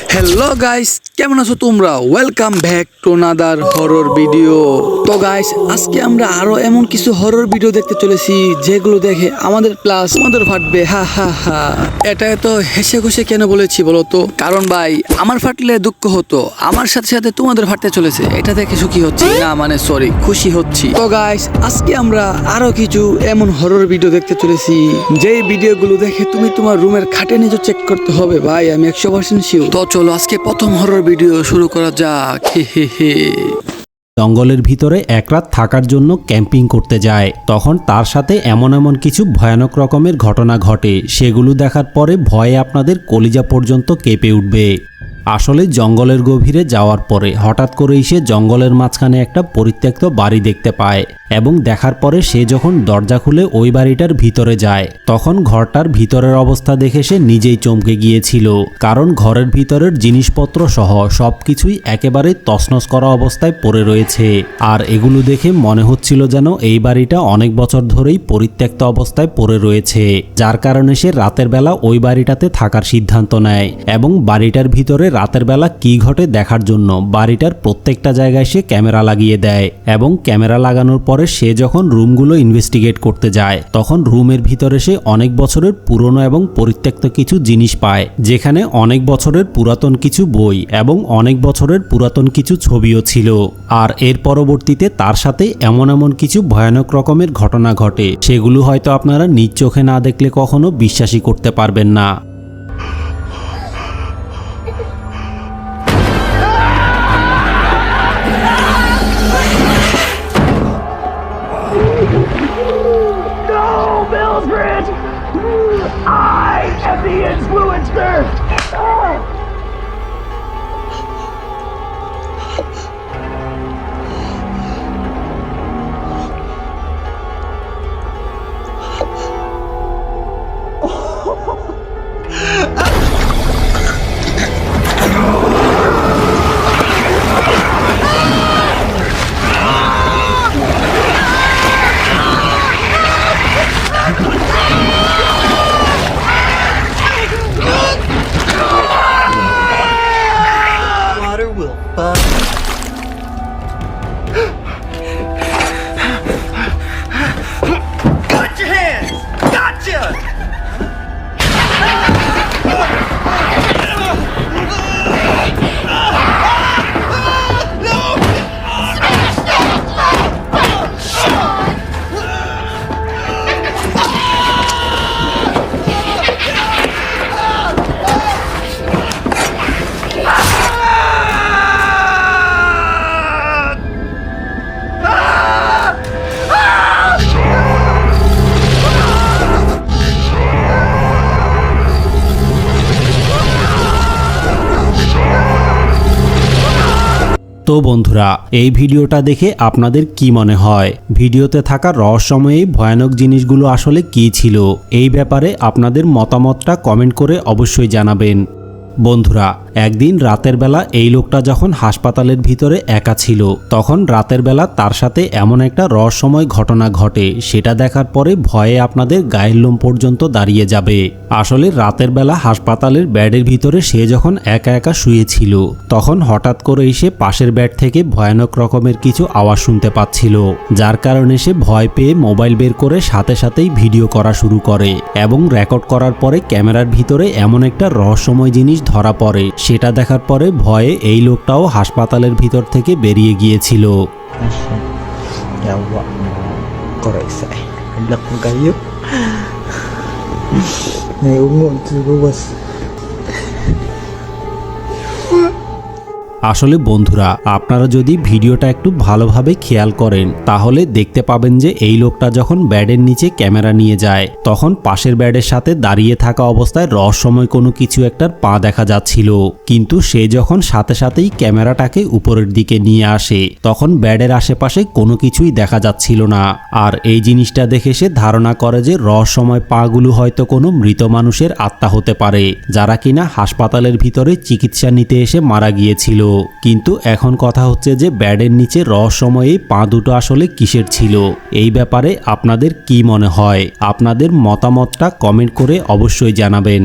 Hello guys, কেমন আছো তোমরা? Welcome back to another horror video. তো গাইস, আজকে আমরা আরো এমন কিছু হরর ভিডিও দেখতে চলেছি যেগুলো দেখে আমাদের প্লাস তোমাদের ফাটবে। হা হা হা। এটা এত হেসে খুশে কেন বলেছি বলো তো? কারণ ভাই, আমার ফাটলে দুঃখ হতো, আমার সাথে সাথে তোমাদের ফাটতে চলেছে। এটা দেখে সুখী হচ্ছি না, মানে সরি, খুশি হচ্ছি। তো গাইস, আজকে আমরা আরো কিছু এমন হরর ভিডিও দেখতে চলেছি যেই ভিডিওগুলো দেখে তুমি তোমার রুমের খাটে নিচে চেক করতে হবে। ভাই, আমি 100% শিওর। তো চলো আজকে প্রথম হরর ভিডিও শুরু করা যাক। হে হে হে। জঙ্গলের ভিতরে এক রাত থাকার জন্য ক্যাম্পিং করতে যায়। তখন তার সাথে এমন কিছু ভয়ানক রকমের ঘটনা ঘটে, সেগুলো দেখার পরে ভয়ে আপনাদের কলিজা পর্যন্ত কেঁপে উঠবে। আসলে জঙ্গলের গভীরে যাওয়ার পরে হঠাৎ করেই সে জঙ্গলের মাঝখানে একটা পরিত্যক্ত বাড়ি দেখতে পায় এবং দেখার পরে সে যখন দরজা খুলে ওই বাড়িটার ভিতরে যায় তখন ঘরটার ভিতরের অবস্থা দেখে সে নিজেই চমকে গিয়েছিল। কারণ ঘরের ভিতরের জিনিসপত্র সহ সবকিছুই একেবারে তছনছ করা অবস্থায় পড়ে রয়েছে। আর এগুলো দেখে মনে হচ্ছিল যেন এই বাড়িটা অনেক বছর ধরেই পরিত্যক্ত অবস্থায় পড়ে রয়েছে, যার কারণে সে রাতের বেলা ওই বাড়িটাতে থাকার সিদ্ধান্ত নেয় এবং বাড়িটার ভিতরে রাতের বেলা কি ঘটে দেখার জন্য বাড়িটার প্রত্যেকটা জায়গায় সে ক্যামেরা লাগিয়ে দেয়। এবং ক্যামেরা লাগানোর পরে সে যখন রুমগুলো ইনভেস্টিগেট করতে যায় তখন রুমের ভিতরে সে অনেক বছরের পুরনো এবং পরিত্যক্ত কিছু জিনিস পায়, যেখানে অনেক বছরের পুরাতন কিছু বই এবং অনেক বছরের পুরাতন কিছু ছবিও ছিল। আর এর পরবর্তীতে তার সাথে এমন কিছু ভয়ানক রকমের ঘটনা ঘটে, সেগুলো হয়তো আপনারা নিজ চোখে না দেখলে কখনো বিশ্বাসই করতে পারবেন না। Mildred! I am the influencer! Water will fuck. Got your hands! Gotcha! তো বন্ধুরা, এই ভিডিওটা দেখে আপনাদের কি মনে হয়? ভিডিওতে থাকা রহস্যময়ী ভয়ানক জিনিসগুলো আসলে কি ছিল? এই ব্যাপারে আপনাদের মতামতটা কমেন্ট করে অবশ্যই জানাবেন। বন্ধুরা, একদিন রাতের বেলা এই লোকটা যখন হাসপাতালের ভিতরে একা ছিল তখন রাতের বেলা তার সাথে এমন একটা রহস্যময় ঘটনা ঘটে, সেটা দেখার পরে ভয়ে আপনাদের গায়ের লোম পর্যন্ত দাঁড়িয়ে যাবে। আসলে রাতের বেলা হাসপাতালের বেডের ভিতরে সে যখন একা একা শুয়েছিল তখন হঠাৎ করে এসে পাশের বেড থেকে ভয়ানক রকমের কিছু আওয়াজ শুনতে পাচ্ছিল, যার কারণে সে ভয় পেয়ে মোবাইল বের করে সাথে সাথেই ভিডিও করা শুরু করে এবং রেকর্ড করার পরে ক্যামেরার ভিতরে এমন একটা রহস্যময় জিনিস ধরা পড়ে। সেটা দেখার পরে ভয়ে এই লোকটাও হাসপাতালের ভিতর থেকে বেরিয়ে গিয়েছিল। Yawa mo. Koresay. Anak mo kayo. Naiungon siguro was. আসলে বন্ধুরা, আপনারা যদি ভিডিওটা একটু ভালোভাবে খেয়াল করেন তাহলে দেখতে পাবেন যে এই লোকটা যখন ব্যাডের নিচে ক্যামেরা নিয়ে যায় তখন পাশের ব্যাডের সাথে দাঁড়িয়ে থাকা অবস্থায় রহস্যময় কোনো কিছু একটার পা দেখা যাচ্ছিল, কিন্তু সে যখন সাথে সাথেই ক্যামেরাটাকে উপরের দিকে নিয়ে আসে তখন ব্যাডের আশেপাশে কোনো কিছুই দেখা যাচ্ছিল না। আর এই জিনিসটা দেখে সে ধারণা করে যে রহস্যময় পাগুলো হয়তো কোনো মৃত মানুষের আত্মা হতে পারে, যারা কিনা হাসপাতালের ভিতরে চিকিৎসা নিতে এসে মারা গিয়েছিল। কিন্তু এখন কথা হচ্ছে যে ব্যাডের নিচে রহস্যময়ী পা দুটো আসলে কিসের ছিল? এই ব্যাপারে আপনাদের কি মনে হয়? আপনাদের মতামতটা কমেন্ট করে অবশ্যই জানাবেন।